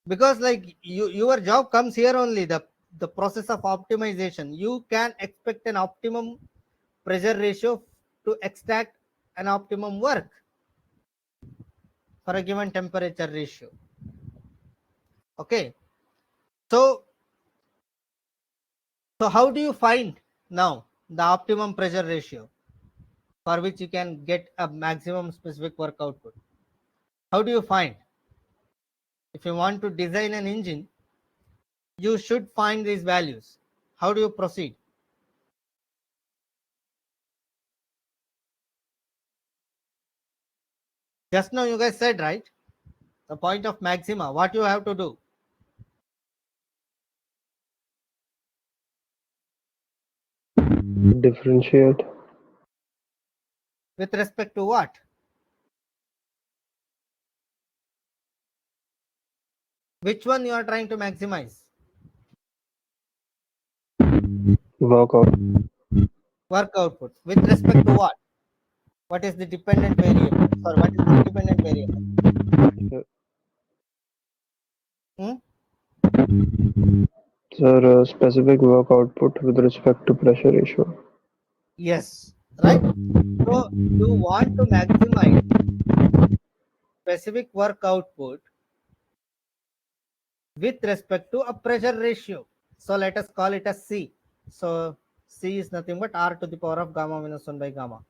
because like your job comes here only, the process of optimization. You can expect an optimum pressure ratio to extract an optimum work for a given temperature ratio. Okay, so how do you find now the optimum pressure ratio for which you can get a maximum specific work output? How do you find? If you want to design an engine, you should find these values. How do you proceed? Just now you guys said, right, the point of maxima, what you have to do? Differentiate. With respect to what? Which one you are trying to maximize? Workout. Work output. With respect to what? What is the dependent variable? Sorry, what is the independent variable? Yeah. Hmm? Sir, specific work output with respect to pressure ratio. Yes, right? So you want to maximize specific work output with respect to a pressure ratio. So let us call it as C. So C is nothing but R to the power of gamma minus 1 by gamma.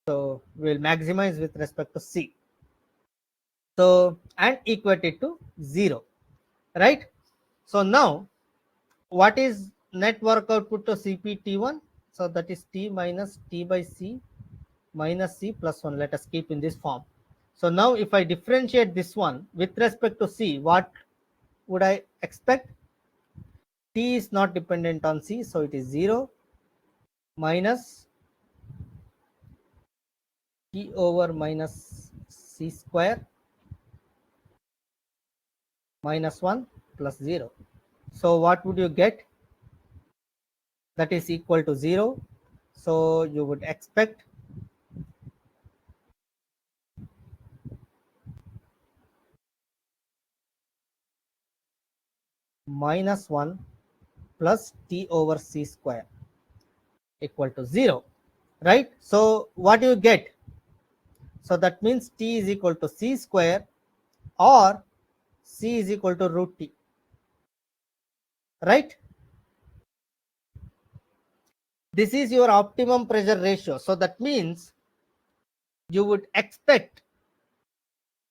So we'll maximize with respect to C. So and equate it to 0, right? So now what is net work output to CPT1? So that is T minus T by C minus C plus 1. Let us keep in this form. So now if I differentiate this one with respect to C, what would I expect? T is not dependent on C, so it is 0 minus T over minus C square minus 1 plus 0. So what would you get? That is equal to 0. So you would expect minus 1 plus T over C square equal to 0, right? So what do you get? So that means T is equal to C square or C is equal to root T, right? This is your optimum pressure ratio. So that means you would expect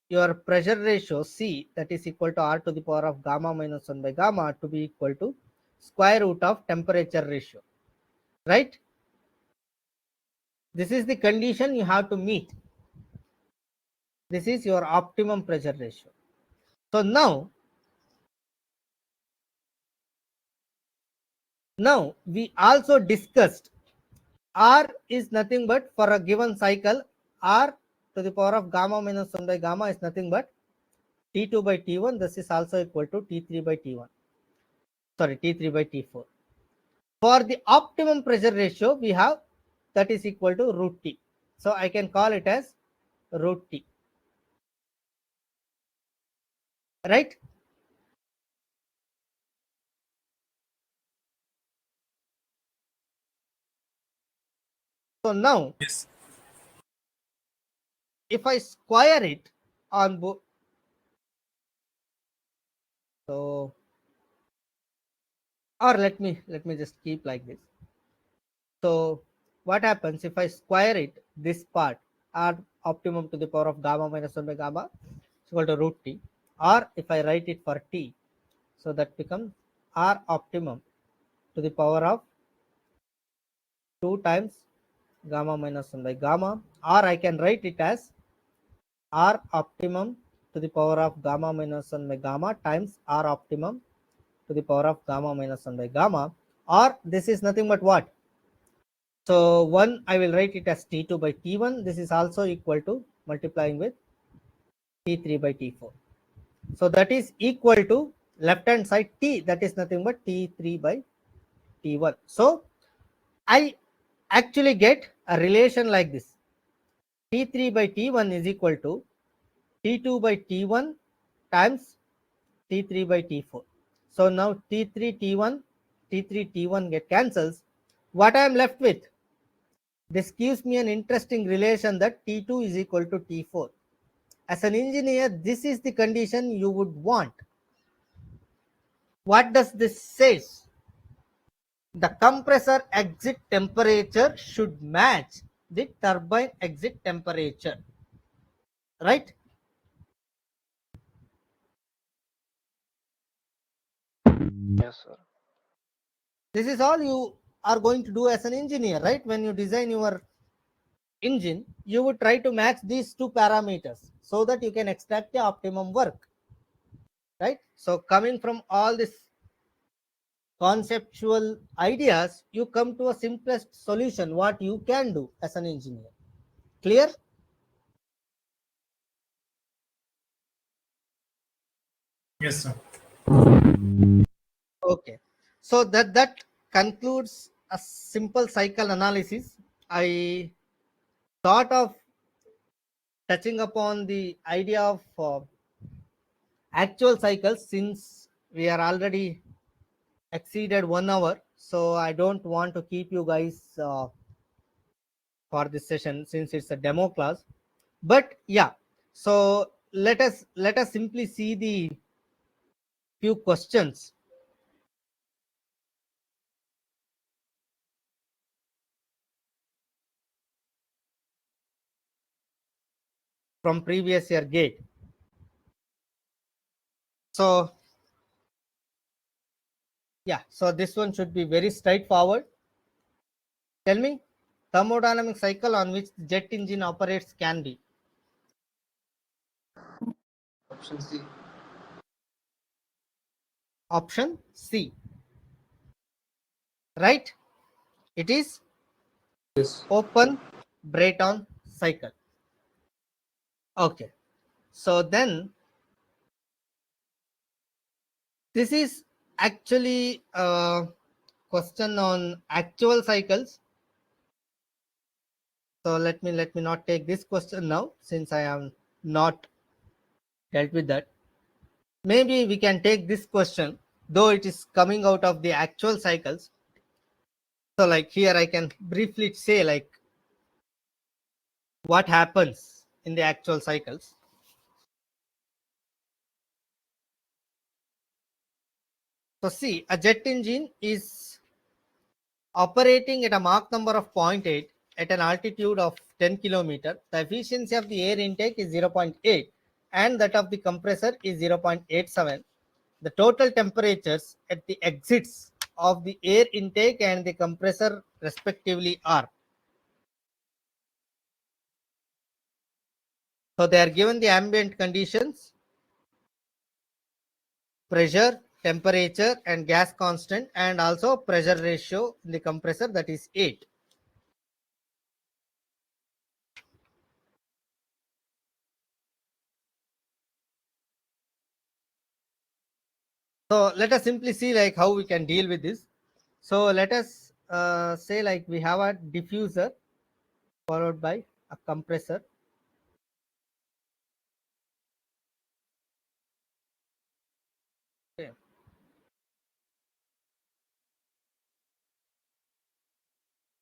your pressure ratio C, that is equal to R to the power of gamma minus 1 by gamma, to be equal to square root of temperature ratio, right? This is the condition you have to meet. This is your optimum pressure ratio. So now we also discussed R is nothing but, for a given cycle, R to the power of gamma minus 1 by gamma is nothing but T2 by T1. This is also equal to T3 by T1. Sorry, T3 by T4. For the optimum pressure ratio, we have that is equal to root T. So I can call it as root T, right? So now Yes. if I square it on both, so, or let me just keep like this. So what happens if I square it, this part, R optimum to the power of gamma minus 1 by gamma is equal to root T, or if I write it for T, so that becomes R optimum to the power of 2 times gamma minus 1 by gamma, or I can write it as R optimum to the power of gamma minus 1 by gamma times R optimum to the power of gamma minus 1 by gamma, or this is nothing but what? So 1, I will write it as T2 by T1. This is also equal to multiplying with T3 by T4. So that is equal to left hand side T, that is nothing but T3 by T1. So I actually get a relation like this. T3 by T1 is equal to T2 by T1 times T3 by T4. So now T3 T1, T3 T1 get cancels. What I am left with? This gives me an interesting relation that T2 is equal to T4. As an engineer, this is the condition you would want. What does this say? The compressor exit temperature should match the turbine exit temperature, right? Yes, sir. This is all you are going to do as an engineer, right? When you design your engine, you would try to match these two parameters so that you can extract the optimum work, right? So coming from all this conceptual ideas, you come to a simplest solution what you can do as an engineer. Clear? Yes, sir. Okay. So that concludes a simple cycle analysis. I thought of touching upon the idea of actual cycles since we are already exceeded 1 hour. So I don't want to keep you guys for this session since it's a demo class. But yeah, so let us simply see the few questions from previous year gate. So yeah, so this one should be very straightforward. Tell me, thermodynamic cycle on which the jet engine operates can be. Option C. Option C. Right? It is Yes. open Brayton cycle. Okay. So then this is actually a question on actual cycles. So let me not take this question now since I am not dealt with that. Maybe we can take this question though it is coming out of the actual cycles. So like here I can briefly say like what happens in the actual cycles. So see, a jet engine is operating at a Mach number of 0.8 at an altitude of 10 km. The efficiency of the air intake is 0.8 and that of the compressor is 0.87. The total temperatures at the exits of the air intake and the compressor respectively are. So they are given the ambient conditions, pressure, temperature and gas constant, and also pressure ratio in the compressor, that is 8. So let us simply see like how we can deal with this. So let us say like we have a diffuser followed by a compressor. Okay.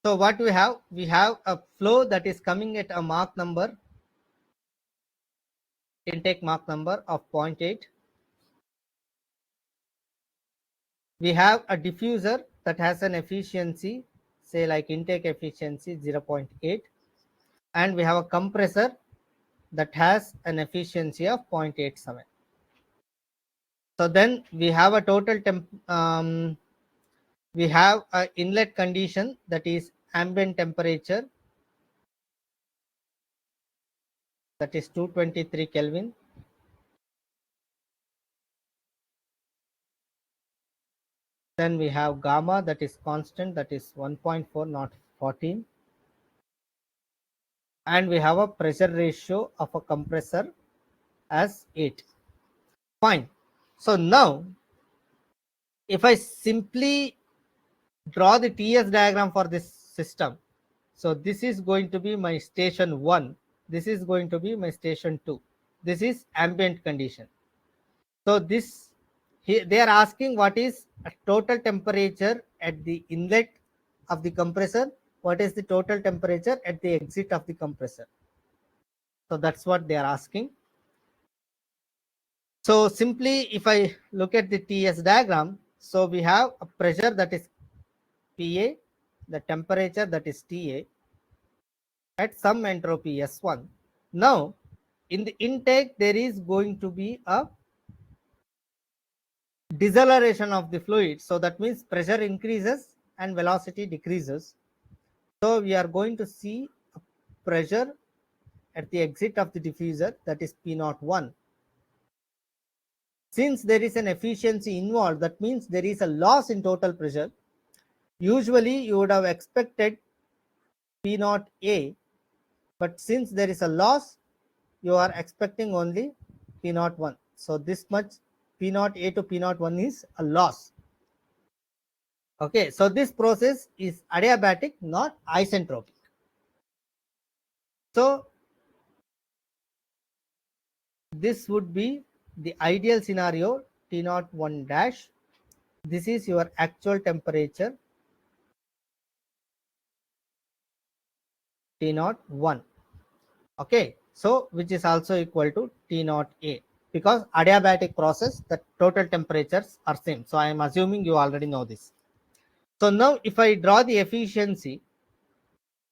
So what we have? We have a flow that is coming at a Mach number, intake Mach number of 0.8. We have a diffuser that has an efficiency, say like intake efficiency 0.8, and we have a compressor that has an efficiency of 0.87. So then we have a total we have a inlet condition that is ambient temperature, that is 223 Kelvin. Then we have gamma that is constant, that is 1.4, not 14. And we have a pressure ratio of a compressor as 8. Fine. So now if I simply draw the TS diagram for this system, so this is going to be my station 1, this is going to be my station 2, this is ambient condition. So this here they are asking what is a total temperature at the inlet of the compressor, what is the total temperature at the exit of the compressor. So that's what they are asking. So simply if I look at the TS diagram, so we have a pressure that is PA, the temperature that is TA at some entropy S1. Now in the intake there is going to be a deceleration of the fluid, so that means pressure increases and velocity decreases. So we are going to see a pressure at the exit of the diffuser, that is P01. Since there is an efficiency involved, that means there is a loss in total pressure. Usually you would have expected P0A but since there is a loss, you are expecting only P naught 1. So this much P naught A to P naught 1 is a loss. Okay, so this process is adiabatic, not isentropic. So this would be the ideal scenario, T naught 1 dash. This is your actual temperature, T naught 1. Okay, so which is also equal to T naught A, because adiabatic process, the total temperatures are same. So I am assuming you already know this. So now if I draw the efficiency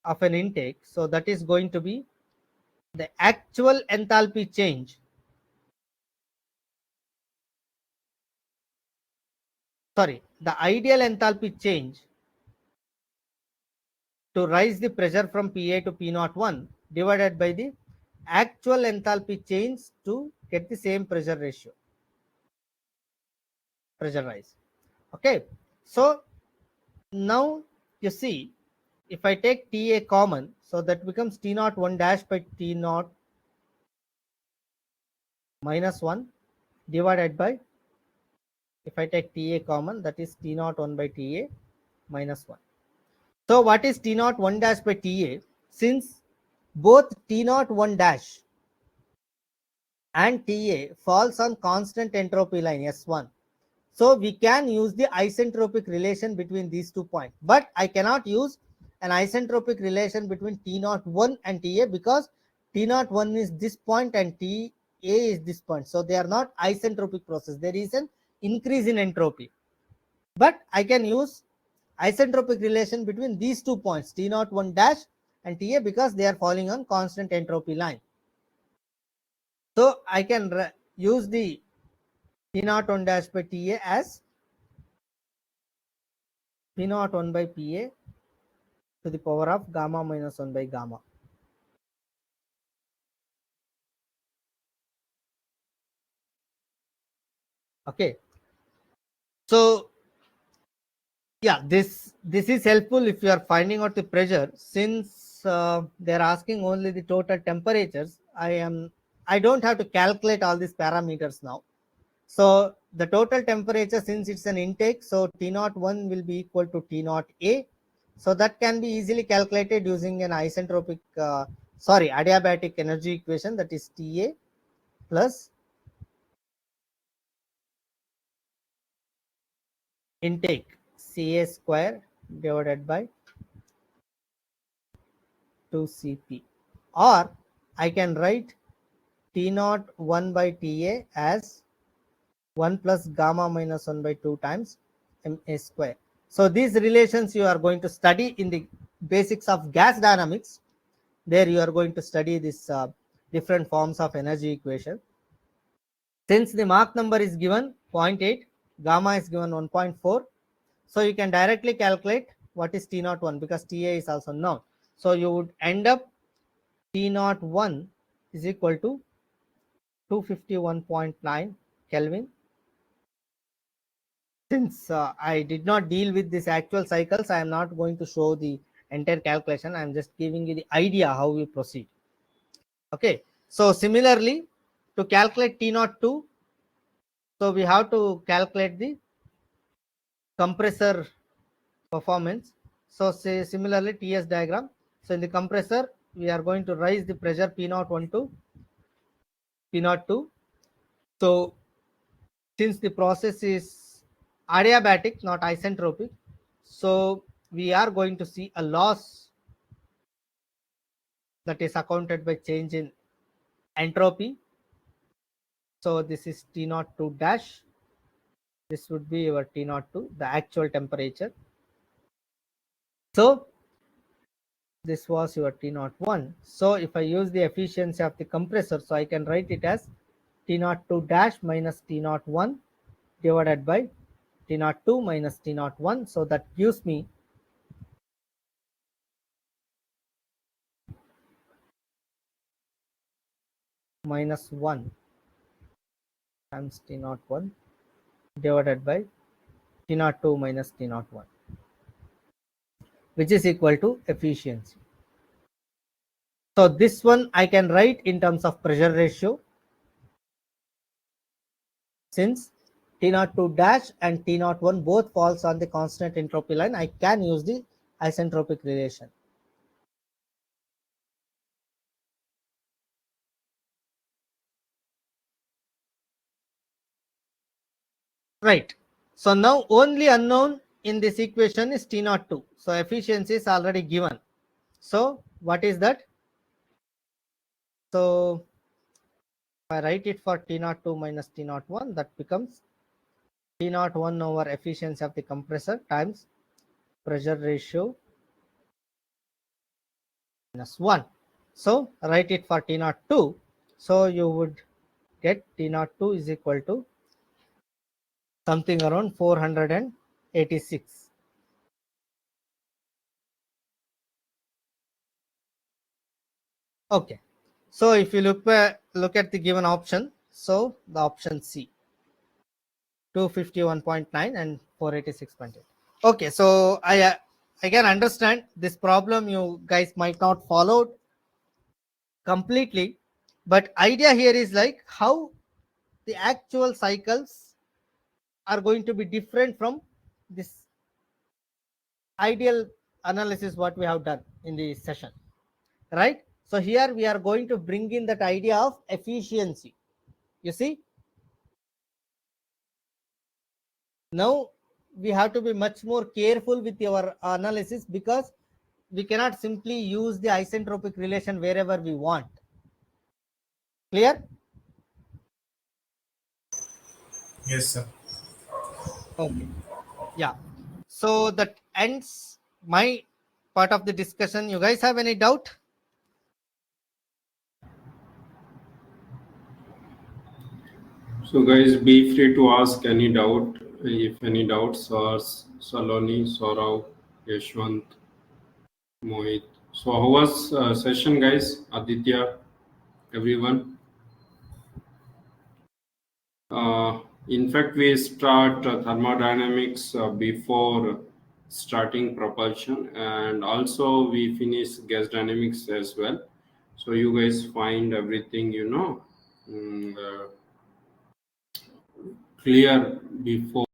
of an intake, so that is going to be the actual enthalpy change, sorry, the ideal enthalpy change to rise the pressure from PA to P naught 1 divided by the actual enthalpy change to get the same pressure ratio, pressure rise. Okay, so now you see, if I take TA common, so that becomes T naught 1 dash by T naught minus 1 divided by, if I take TA common, that is T naught 1 by TA minus 1. So what is T naught 1 dash by TA? Since both T naught 1 dash and TA falls on constant entropy line S1, so we can use the isentropic relation between these 2 points, but I cannot use an isentropic relation between T naught 1 and TA, because T naught 1 is this point and TA is this point, so they are not isentropic process. There is an increase in entropy, but I can use isentropic relation between these 2 points, T naught 1 dash and TA, because they are falling on constant entropy line. So I can use the T naught 1 dash by TA as P naught 1 by PA to the power of gamma minus 1 by gamma. Okay, so yeah, this is helpful if you are finding out the pressure. Since they are asking only the total temperatures, I don't have to calculate all these parameters now. So the total temperature, since it's an intake, so T naught 1 will be equal to T naught A. So that can be easily calculated using an isentropic, adiabatic energy equation, that is TA plus intake Ca square divided by 2Cp. Or I can write T naught 1 by TA as 1 plus gamma minus 1 by 2 times Ma square. So these relations you are going to study in the basics of gas dynamics. There you are going to study this different forms of energy equation. Since the Mach number is given 0.8, gamma is given 1.4, so you can directly calculate what is T naught 1, because TA is also known. So you would end up T naught 1 is equal to 251.9 Kelvin. Since I did not deal with this actual cycles, I am not going to show the entire calculation. I am just giving you the idea how we proceed. Okay, so similarly, to calculate T naught 2, so we have to calculate the compressor performance. So say similarly TS diagram. So in the compressor, we are going to raise the pressure P naught 1 to P naught 2. So since the process is adiabatic, not isentropic, so we are going to see a loss that is accounted by change in entropy. So this is T naught 2 dash. This would be your T naught 2, the actual temperature. So this was your T naught 1. So if I use the efficiency of the compressor, so I can write it as T naught 2 dash minus T naught 1 divided by T naught 2 minus T naught 1. So that gives me minus 1 times T naught 1 divided by T naught 2 minus T naught 1, which is equal to efficiency. So this one I can write in terms of pressure ratio, since T02 dash and T01 both falls on the constant entropy line. I can use the isentropic relation. Right. So now only unknown in this equation is T02. So efficiency is already given. So what is that? So if I write it for T02 minus T01, that becomes T01 over efficiency of the compressor times pressure ratio minus 1. So write it for T02. So you would get T02 is equal to something around 486. Okay. So if you look at the given option, so the option C, 251.9 and 486.8. Okay, so I can understand this problem. You guys might not follow completely, but idea here is like how the actual cycles are going to be different from this ideal analysis what we have done in the session, right? So here we are going to bring in that idea of efficiency. You see, now we have to be much more careful with our analysis, because we cannot simply use the isentropic relation wherever we want. Clear? Yes, sir. Okay. Yeah. So that ends my part of the discussion. You guys have any doubt? So guys, be free to ask any doubt. If any doubts, or Saloni, Saurav, Yashwant, Mohit. So how was session, guys? Aditya, everyone. In fact, we start thermodynamics before starting propulsion, and also we finish gas dynamics as well. So you guys find everything, clear before